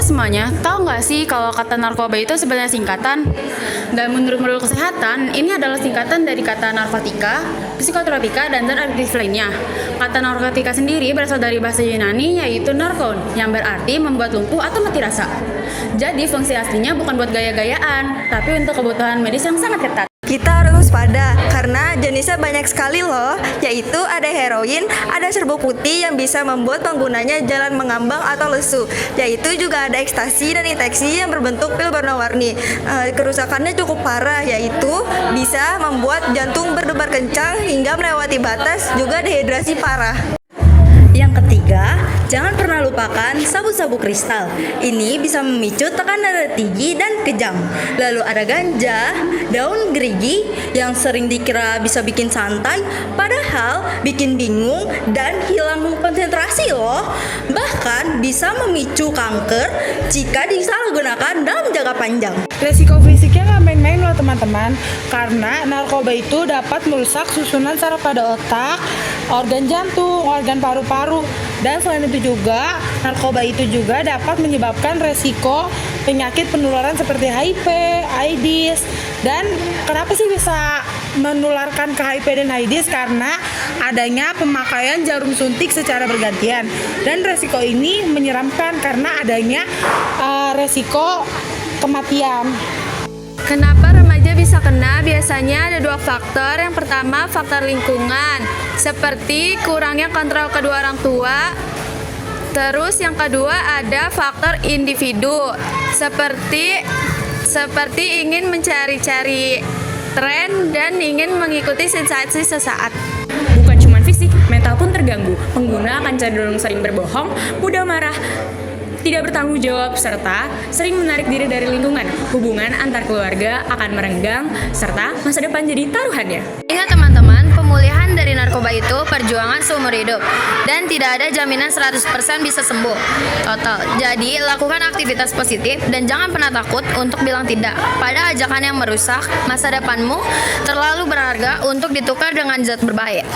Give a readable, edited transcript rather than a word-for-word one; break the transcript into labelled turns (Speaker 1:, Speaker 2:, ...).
Speaker 1: semuanya, tahu nggak sih kalau kata narkoba itu sebenarnya singkatan? Dan menurut kesehatan, ini adalah singkatan dari kata narkotika, psikotropika, dan zat aktif lainnya. Kata narkotika sendiri berasal dari bahasa Yunani yaitu narkon, yang berarti membuat lumpuh atau mati rasa. Jadi fungsi aslinya bukan buat gaya-gayaan, tapi untuk kebutuhan medis yang sangat ketat.
Speaker 2: Kita harus waspada karena jenisnya banyak sekali loh, yaitu ada heroin, ada serbuk putih yang bisa membuat penggunanya jalan mengambang atau lesu, yaitu juga ada ekstasi dan infeksi yang berbentuk pil warna-warni. Kerusakannya cukup parah, yaitu bisa membuat jantung berdebar kencang hingga melewati batas, juga dehidrasi parah.
Speaker 3: Yang ketiga, jangan pernah lupakan sabu-sabu kristal. Ini bisa memicu tekanan darah tinggi dan kejang. Lalu ada ganja, daun gerigi yang sering dikira bisa bikin santai, padahal bikin bingung dan hilang konsentrasi loh. Bahkan bisa memicu kanker jika disalahgunakan dalam jangka panjang.
Speaker 4: Resiko fisiknya nggak main-main loh teman-teman, karena narkoba itu dapat merusak susunan saraf pada otak, organ jantung, organ paru-paru, dan selain itu juga narkoba itu juga dapat menyebabkan resiko penyakit penularan seperti HIV, AIDS. Dan kenapa sih bisa menularkan ke HIV dan AIDS? Karena adanya pemakaian jarum suntik secara bergantian, dan resiko ini menyeramkan karena adanya resiko kematian.
Speaker 5: Kenapa remaja bisa kena? Biasanya ada dua faktor. Yang pertama, faktor lingkungan, seperti kurangnya kontrol kedua orang tua. Terus yang kedua ada faktor individu, seperti ingin mencari-cari tren dan ingin mengikuti sensasi sesaat.
Speaker 6: Bukan cuma fisik, mental pun terganggu. Pengguna akan cenderung sering berbohong, mudah marah, tidak bertanggung jawab, serta sering menarik diri dari lingkungan. Hubungan antar keluarga akan merenggang, serta masa depan jadi taruhannya.
Speaker 5: Ingat teman-teman, pemulihan dari narkoba itu perjuangan seumur hidup, dan tidak ada jaminan 100% bisa sembuh total. Jadi, lakukan aktivitas positif dan jangan pernah takut untuk bilang tidak pada ajakan yang merusak. Masa depanmu terlalu berharga untuk ditukar dengan zat berbahaya.